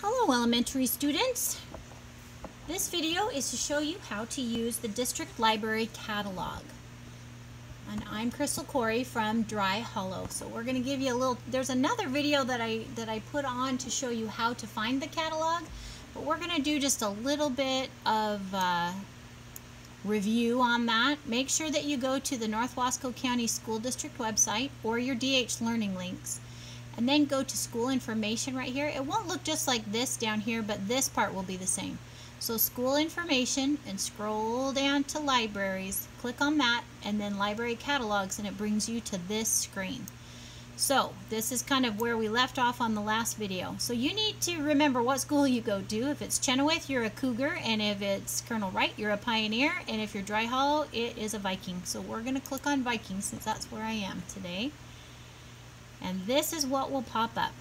Hello elementary students. This video is to show you how to use the District Library Catalog. And I'm Crystal Corey from Dry Hollow. So we're going to give you a little, there's another video that I put on to show you how to find the catalog, but we're going to do just a little bit of review on that. Make sure that you go to the North Wasco County School District website or your DH Learning links. And then go to school information right here. It won't look just like this down here, but this part will be the same. So school information, and scroll down to libraries, click on that, and then library catalogs, and it brings you to this screen. So this is kind of where we left off on the last video. So you need to remember what school you go to. If it's Chenoweth, you're a Cougar, and if it's Colonel Wright, you're a Pioneer, and if you're Dry Hollow, it is a Viking. So we're going to click on Viking since that's where I am today. And this is what will pop up.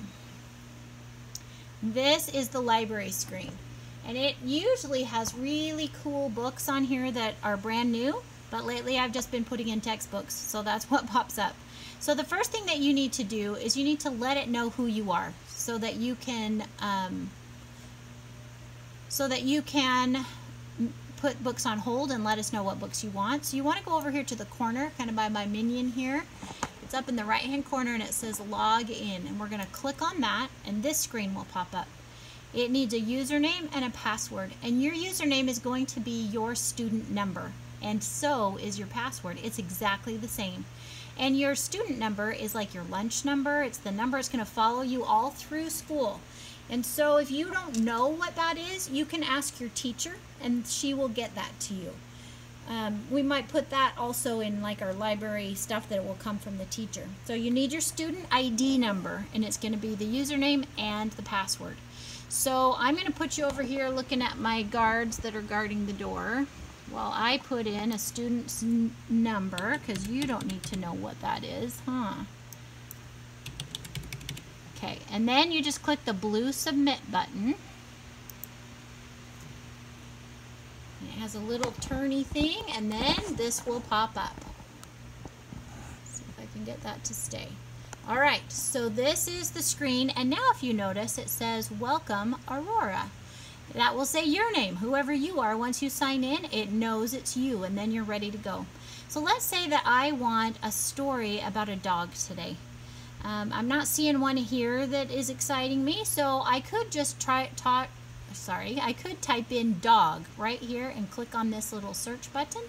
This is the library screen. And it usually has really cool books on here that are brand new, but lately I've just been putting in textbooks, so that's what pops up. So the first thing that you need to do is you need to let it know who you are so that you can put books on hold and let us know what books you want. So you want to go over here to the corner, kind of by my minion here. It's up in the right hand corner and it says log in, and we're going to click on that and this screen will pop up. It needs a username and a password, and your username is going to be your student number, and so is your password. It's exactly the same. And your student number is like your lunch number. It's the number that's going to follow you all through school. And so if you don't know what that is, you can ask your teacher and she will get that to you. We might put that also in like our library stuff that it will come from the teacher. So you need your student ID number, and it's going to be the username and the password. So I'm going to put you over here looking at my guards that are guarding the door while I put in a student's number, because you don't need to know what that is, huh? Okay, and then you just click the blue submit button. It has a little turny thing, and then this will pop up. Let's see if I can get that to stay. All right, so this is the screen, and now if you notice, it says Welcome Aurora. That will say your name, whoever you are. Once you sign in, it knows it's you, and then you're ready to go. So let's say that I want a story about a dog today. I'm not seeing one here that is exciting me, so I could just I could type in dog right here and click on this little search button.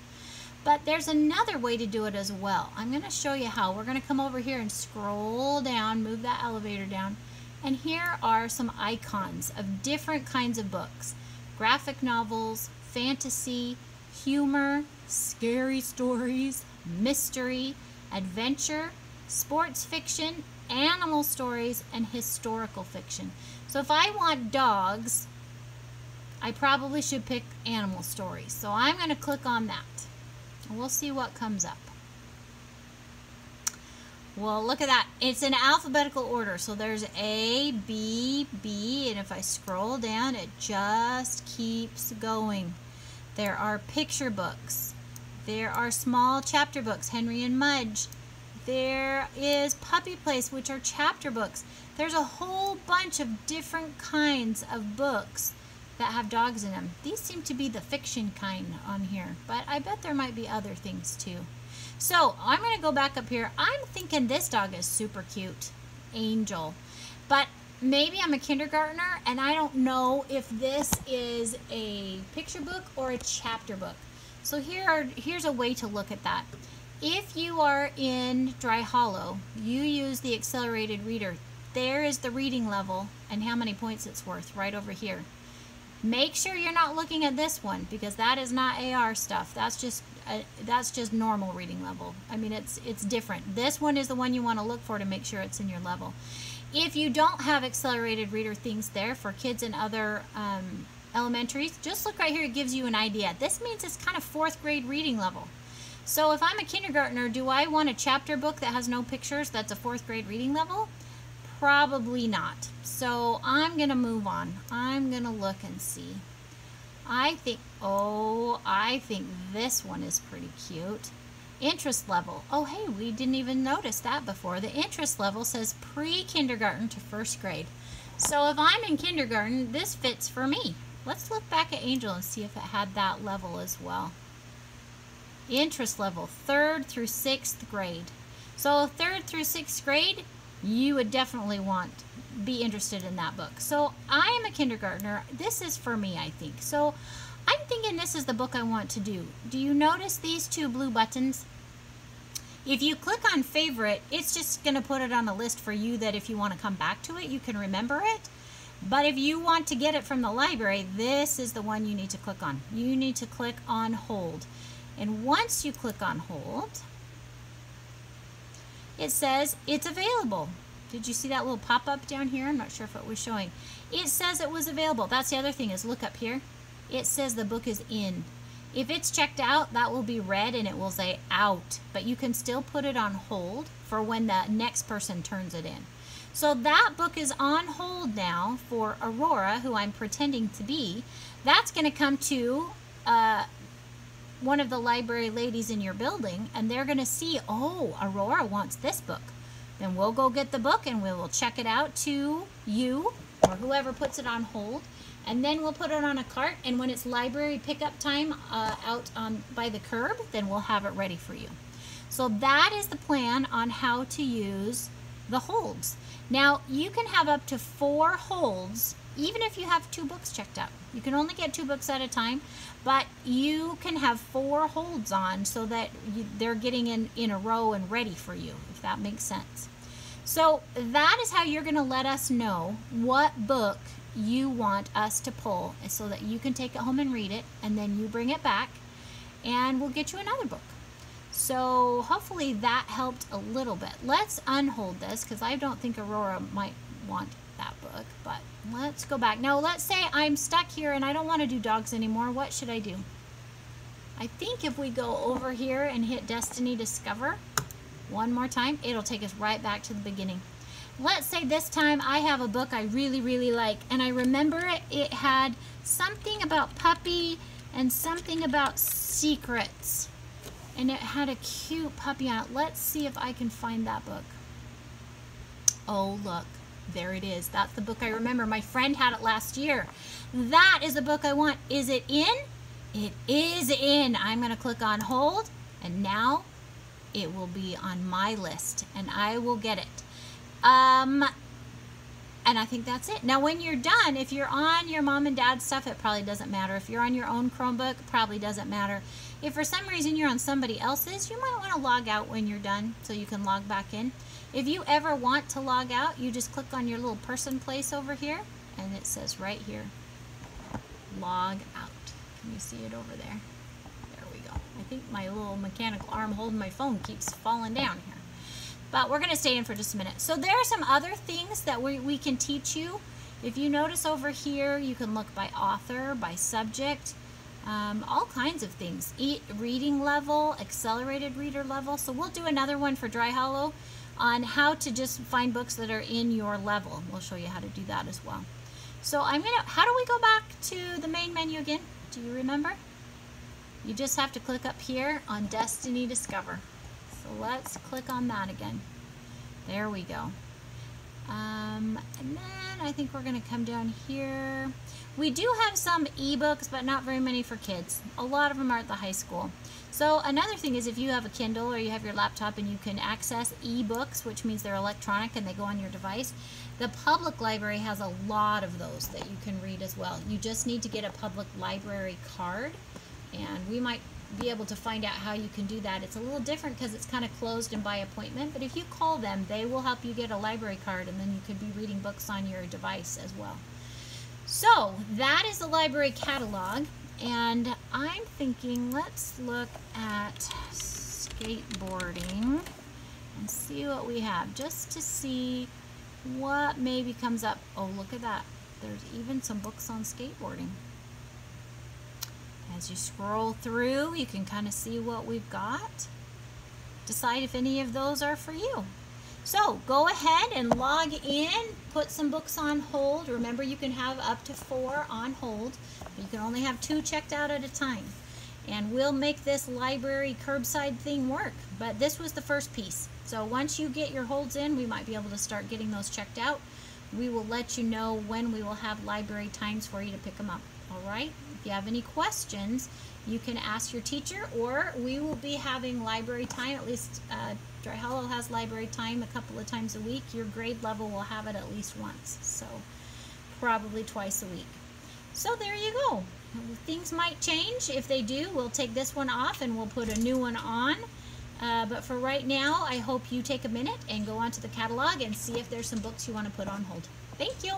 But there's another way to do it as well. I'm going to show you how. We're going to come over here and scroll down, move that elevator down, and here are some icons of different kinds of books. Graphic novels, fantasy, humor, scary stories, mystery, adventure, sports fiction, animal stories, and historical fiction. So if I want dogs, I probably should pick animal stories. So I'm going to click on that. And we'll see what comes up. Well, look at that. It's in alphabetical order. So there's A, B, B, and if I scroll down, it just keeps going. There are picture books. There are small chapter books, Henry and Mudge. There is Puppy Place, which are chapter books. There's a whole bunch of different kinds of books that have dogs in them. These seem to be the fiction kind on here, but I bet there might be other things too. So I'm going to go back up here. I'm thinking this dog is super cute, Angel, but maybe I'm a kindergartner and I don't know if this is a picture book or a chapter book. So here's a way to look at that. If you are in Dry Hollow, you use the accelerated reader. There is the reading level and how many points it's worth right over here. Make sure you're not looking at this one, because that is not AR stuff. That's just normal reading level. I mean, it's different. This one is the one you want to look for to make sure it's in your level. If you don't have accelerated reader things there for kids in other elementaries, just look right here. It gives you an idea. This means it's kind of 4th grade reading level. So if I'm a kindergartner, do I want a chapter book that has no pictures that's a 4th grade reading level? Probably not. So I'm going to move on. I'm going to look and see. I think this one is pretty cute. Interest level. Oh, hey, we didn't even notice that before. The interest level says pre-kindergarten to 1st grade. So if I'm in kindergarten, this fits for me. Let's look back at Angel and see if it had that level as well. Interest level, 3rd through 6th grade. So 3rd through 6th grade, you would definitely be interested in that book. So I am a kindergartner. This is for me, I think. So I'm thinking this is the book I want to do. Do you notice these 2 blue buttons? If you click on favorite, it's just going to put it on a list for you that if you want to come back to it, you can remember it. But if you want to get it from the library, this is the one you need to click on. You need to click on hold. And once you click on hold, it says it's available. Did you see that little pop-up down here? I'm not sure if it was showing. It says it was available. That's the other thing is look up here. It says the book is in. If it's checked out, that will be red and it will say out. But you can still put it on hold for when the next person turns it in. So that book is on hold now for Aurora, who I'm pretending to be. That's going to come to one of the library ladies in your building, and they're going to see, oh, Aurora wants this book. Then we'll go get the book and we will check it out to you or whoever puts it on hold. And then we'll put it on a cart, and when it's library pickup time out by the curb, then we'll have it ready for you. So that is the plan on how to use the holds. Now, you can have up to 4 holds, even if you have 2 books checked out. You can only get 2 books at a time, but you can have 4 holds on so that they're getting in a row and ready for you, if that makes sense. So that is how you're going to let us know what book you want us to pull so that you can take it home and read it, and then you bring it back and we'll get you another book. So hopefully that helped a little bit. Let's unhold this because I don't think Aurora might want that book, but let's go back. Now let's say I'm stuck here and I don't want to do dogs anymore. What should I do? I think if we go over here and hit Destiny Discover one more time, it'll take us right back to the beginning. Let's say this time I have a book I really, really like, and I remember it had something about puppy and something about secrets, and it had a cute puppy on it. Let's see if I can find that book. Oh, look, there it is. That's the book I remember. My friend had it last year. That is the book I want. Is it in? It is in. I'm going to click on hold, and now it will be on my list, and I will get it. And I think that's it. Now, when you're done, if you're on your mom and dad stuff, it probably doesn't matter. If you're on your own Chromebook, it probably doesn't matter. If for some reason you're on somebody else's, you might want to log out when you're done so you can log back in. If you ever want to log out, you just click on your little person place over here, and it says right here, log out. Can you see it over there? There we go. I think my little mechanical arm holding my phone keeps falling down here. But we're going to stay in for just a minute. So there are some other things that we can teach you. If you notice over here, you can look by author, by subject, all kinds of things. Reading level, accelerated reader level. So we'll do another one for Dry Hollow on how to just find books that are in your level. We'll show you how to do that as well. So how do we go back to the main menu again? Do you remember? You just have to click up here on Destiny Discover. So let's click on that again. There we go. And then I think we're going to come down here. We do have some ebooks, but not very many for kids. A lot of them are at the high school. So another thing is if you have a Kindle or you have your laptop and you can access ebooks, which means they're electronic and they go on your device, the public library has a lot of those that you can read as well. You just need to get a public library card, and we might be able to find out how you can do that. It's a little different because it's kind of closed and by appointment, but if you call them, they will help you get a library card, and then you could be reading books on your device as well. So that is the library catalog, and I'm thinking let's look at skateboarding and see what we have, just to see what maybe comes up. Oh, look at that. There's even some books on skateboarding. As you scroll through, you can kind of see what we've got. Decide if any of those are for you. So go ahead and log in, put some books on hold. Remember, you can have up to 4 on hold. You can only have 2 checked out at a time. And we'll make this library curbside thing work. But this was the first piece. So once you get your holds in, we might be able to start getting those checked out. we will let you know when we will have library times for you to pick them up. All right? If you have any questions, you can ask your teacher, or we will be having library time. At least Dry Hollow has library time a couple of times a week. Your grade level will have it at least once, so probably twice a week. So there you go. Things might change. If they do, we'll take this one off and we'll put a new one on. But for right now, I hope you take a minute and go onto the catalog and see if there's some books you want to put on hold. Thank you.